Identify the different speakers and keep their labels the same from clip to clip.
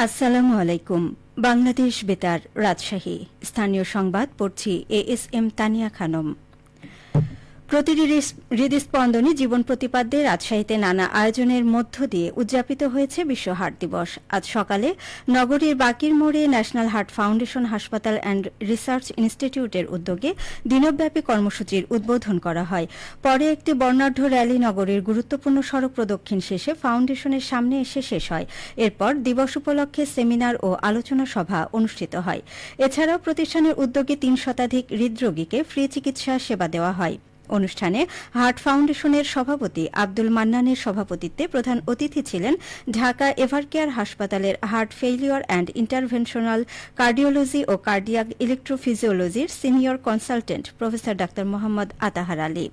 Speaker 1: আসসালামু আলাইকুম। বাংলাদেশ বেতার রাজশাহী স্থানীয় সংবাদ পড়ছি এএসএম তানিয়া খানম। প্রতিটি হৃদস্পন্দনে জীবন প্রতিপাদ্যে রাজশাহীতে নানা আয়োজনের মধ্য দিয়ে উদযাপিত হয়েছে বিশ্ব হার্ট দিবস। আজ সকালে নগরীর বাকির মোড়ে ন্যাশনাল হার্ট ফাউন্ডেশন হাসপাতাল অ্যান্ড রিসার্চ ইনস্টিটিউটের উদ্যোগে দিনব্যাপী কর্মসূচির উদ্বোধন করা হয়। পরে একটি বর্ণাঢ্য র্যালি নগরীর গুরুত্বপূর্ণ সড়ক প্রদক্ষিণ শেষে ফাউন্ডেশনের সামনে এসে শেষ হয়। এরপর দিবস উপলক্ষে সেমিনার ও আলোচনা সভা অনুষ্ঠিত হয়। এছাড়াও প্রতিষ্ঠানের উদ্যোগে ৩ শতাধিক হৃদরোগীকে ফ্রি চিকিৎসা সেবা দেওয়া হয়। অনুষ্ঠানে হার্ট ফাউন্ডেশনের সভাপতি আব্দুল মান্নানের সভাপতিত্বে প্রধান অতিথি ছিলেন ঢাকা এভারকেয়ার হাসপাতালের heart failure and interventional cardiology ও কার্ডিয়াক ইলেকট্রোফিজিওলজির senior consultant professor doctor Mohammad Atahar Ali.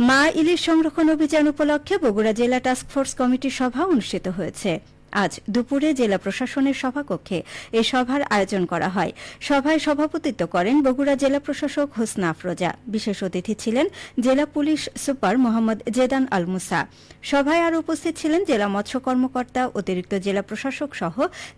Speaker 1: মা ইলিশ সংরক্ষণ অভিযান উপলক্ষে বগুড়া জেলা টাস্কফোর্স কমিটির সভা অনুষ্ঠিত হয়েছে। আজ দুপুরে জেলা প্রশাসনের সভাকক্ষে এ সভার আয়োজন করা হয়। সভায় সভাপতিত্ব করেন বগুড়া জেলা প্রশাসক হোসনা আফরোজা। বিশেষ অতিথি ছিলেন জেলা পুলিশ সুপার মোহাম্মদ জেদান আল মুসা। সভায় আরও উপস্থিত ছিলেন জেলা মৎস্য কর্মকর্তা, অতিরিক্ত জেলা প্রশাসক সহ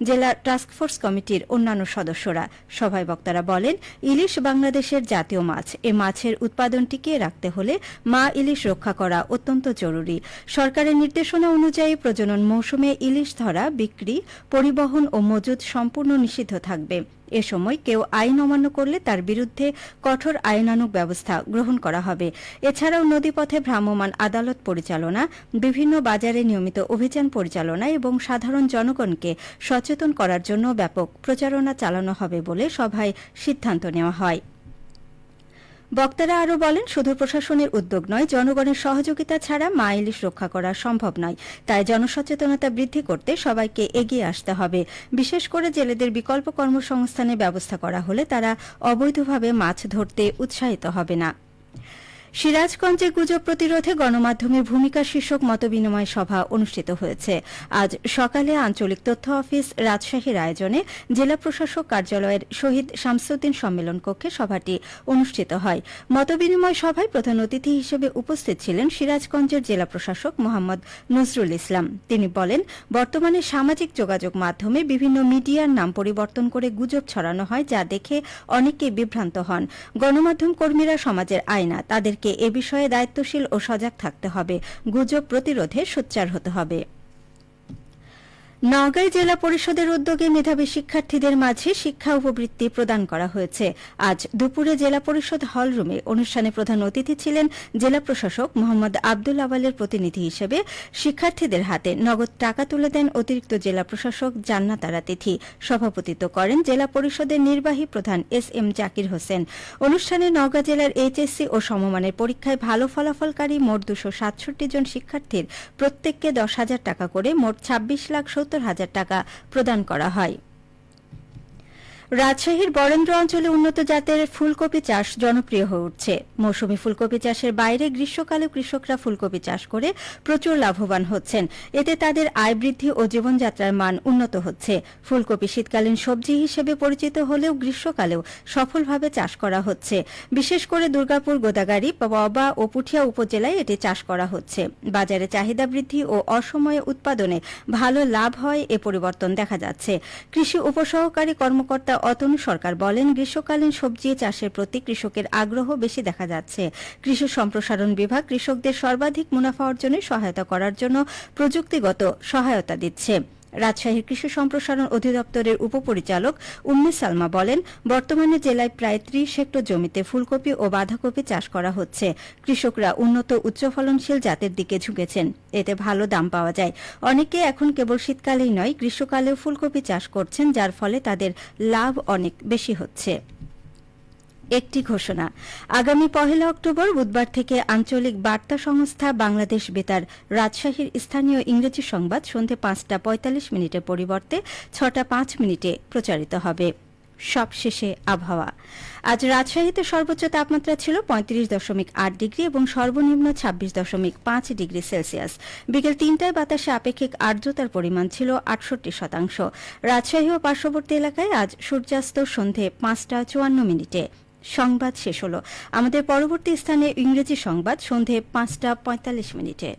Speaker 1: জেলা টাস্কফোর্স কমিটির অন্যান্য সদস্যরা। সভায় বক্তারা বলেন, ইলিশ বাংলাদেশের জাতীয় মাছ। এ মাছের উৎপাদন টিকিয়ে রাখতে হলে মা ইলিশ রক্ষা করা অত্যন্ত জরুরি। সরকারের নির্দেশনা অনুযায়ী প্রজনন মৌসুমে ইলিশ ধরা, বিক্রি, পরিবহন ও মজুদ সম্পূর্ণ নিষিদ্ধ থাকবে। এ সময় কেউ আইন অমান্য করলে তার বিরুদ্ধে কঠোর আইনানুগ ব্যবস্থা গ্রহণ করা হবে। এছাড়াও নদীপথে ভ্রাম্যমাণ আদালত পরিচালনা, বিভিন্ন বাজারে নিয়মিত অভিযান পরিচালনা এবং সাধারণ জনগণকে সচেতন করার জন্য ব্যাপক প্রচারণা চালানো হবে বলে সভায় সিদ্ধান্ত নেওয়া হয়। বক্তারা আরও বলেন, শুধু প্রশাসনের উদ্যোগ নয়, জনগণের সহযোগিতা ছাড়া মা ইলিশ রক্ষা করা সম্ভব নয়। তাই জনসচেতনতা বৃদ্ধি করতে সবাইকে এগিয়ে আসতে হবে। বিশেষ করে জেলেদের বিকল্প কর্মসংস্থানের ব্যবস্থা করা হলে তারা অবৈধভাবে মাছ ধরতে উৎসাহিত হবে না। সিরাজগঞ্জে গুজব প্রতিরোধে গণমাধ্যমের ভূমিকা শীর্ষক মতবিনিময় সভা অনুষ্ঠিত হয়েছে। আজ সকালে আঞ্চলিক তথ্য অফিস রাজশাহীর আয়োজনে জেলা প্রশাসক কার্যালয়ের শহীদ শামসুদ্দিন সম্মেলন কক্ষে সভাটি অনুষ্ঠিত হয়। মতবিনিময় সভায় প্রধান অতিথি হিসেবে উপস্থিত ছিলেন সিরাজগঞ্জের জেলা প্রশাসক মোহাম্মদ নজরুল ইসলাম। তিনি বলেন, বর্তমানে সামাজিক যোগাযোগ মাধ্যমে বিভিন্ন মিডিয়ার নাম পরিবর্তন করে গুজব ছড়ানো হয়, যা দেখে অনেকেই বিভ্রান্ত হন। গণমাধ্যম কর্মীরা সমাজের আয়না, তাদের এ বিষয়ে দায়িত্বশীল ও সজাগ থাকতে হবে। গুজব প্রতিরোধে সোচ্চার হতে হবে। নওগাঁ জেলা পরিষদের উদ্যোগে মেধাবী শিক্ষার্থীদের মাঝে শিক্ষা উপবৃত্তি প্রদান করা হয়েছে। আজ দুপুরে জেলা পরিষদ হলরুমে অনুষ্ঠানে প্রধান অতিথি ছিলেন জেলা প্রশাসক মোহাম্মদ আব্দুল আওয়ালের প্রতিনিধি হিসেবে শিক্ষার্থীদের হাতে নগদ টাকা তুলে দেন অতিরিক্ত জেলা প্রশাসক জান্নাত আরা তিথি। সভাপতিত্ব করেন জেলা পরিষদের নির্বাহী প্রধান এস.এম. জাকির হোসেন। অনুষ্ঠানে নওগাঁ জেলার এইচএসসি ও সমমানের পরীক্ষায় ভালো ফলাফলকারী মোট 267 জন শিক্ষার্থীর প্রত্যেককে 10,000 টাকা করে মোট 26,70,000 টাকা প্রদান করা হয়। রাজশাহীর বরেন্দ্র অঞ্চলে উন্নত জাতের ফুলকপি চাষ জনপ্রিয় হয়ে উঠছে। মৌসুমী ফুলকপি চাষের বাইরে গ্রীষ্মকালে কৃষকরা ফুলকপি চাষ করে প্রচুর লাভবান হচ্ছেন। এতে তাদের আয় বৃদ্ধি ও জীবনযাত্রার মান উন্নত হচ্ছে। ফুলকপি শীতকালীন সবজি হিসেবে পরিচিত হলেও গ্রীষ্মকালেও সফলভাবে চাষ করা হচ্ছে। বিশেষ করে দুর্গাপুর, গোদাগাড়ী, পবা ও পুঠিয়া উপজেলায় এটি চাষ করা হচ্ছে। বাজারে চাহিদা বৃদ্ধি ও অসময়ে উৎপাদনে ভালো লাভ হয়, এ পরিবর্তন দেখা যাচ্ছে। কৃষি উপসহকারী কর্মকর্তা অতনু সরকার বলেন, গ্রীষ্মকালীন সবজি চাষের প্রতি কৃষকের আগ্রহ বেশি দেখা যাচ্ছে। কৃষি সম্প্রসারণ বিভাগ কৃষকদের সর্বাধিক মুনাফা অর্জনে সহায়তা করার জন্য প্রযুক্তিগত সহায়তা দিচ্ছে। রাজশাহীর কৃষি সম্প্রসারণ অধিদপ্তরের উপপরিচালক উম্মে সালমা বলেন, বর্তমানে জেলায় প্রায় 30 হেক্টর জমিতে ফুলকপি ও বাঁধাকপি চাষ করা হচ্ছে। কৃষকরা উন্নত উচ্চফলনশীল জাতের দিকে ঝুঁকেছেন। এতে ভালো দাম পাওয়া যায়। অনেকে এখন কেবল শীতকালেই নয়, গ্রীষ্মকালেও ফুলকপি চাষ করছেন, যার ফলে তাদের লাভ অনেক বেশি হচ্ছে। একটি ঘোষণা, আগামী 1 অক্টোবর বুধবার থেকে আঞ্চলিক বার্তা সংস্থা বাংলাদেশ বেতার রাজশাহীর স্থানীয় ইংরেজি সংবাদ সন্ধ্যে 5:45 পরিবর্তে 6:05 প্রচারিত হবে। সবশেষে আবহাওয়া। আজ রাজশাহীতে সর্বোচ্চ তাপমাত্রা ছিল 35.8 ডিগ্রি এবং সর্বনিম্ন 26.5 ডিগ্রি সেলসিয়াস। বিকেল 3টায় বাতাসে আপেক্ষিক আর্দ্রতার পরিমাণ ছিল 68%। রাজশাহী ও পার্শ্ববর্তী এলাকায় আজ সূর্যাস্ত সন্ধ্যে 5:54। সংবাদ শেষ হল। আমাদের পরবর্তী স্থানে ইংরেজি সংবাদ সন্ধ্যে 5:45।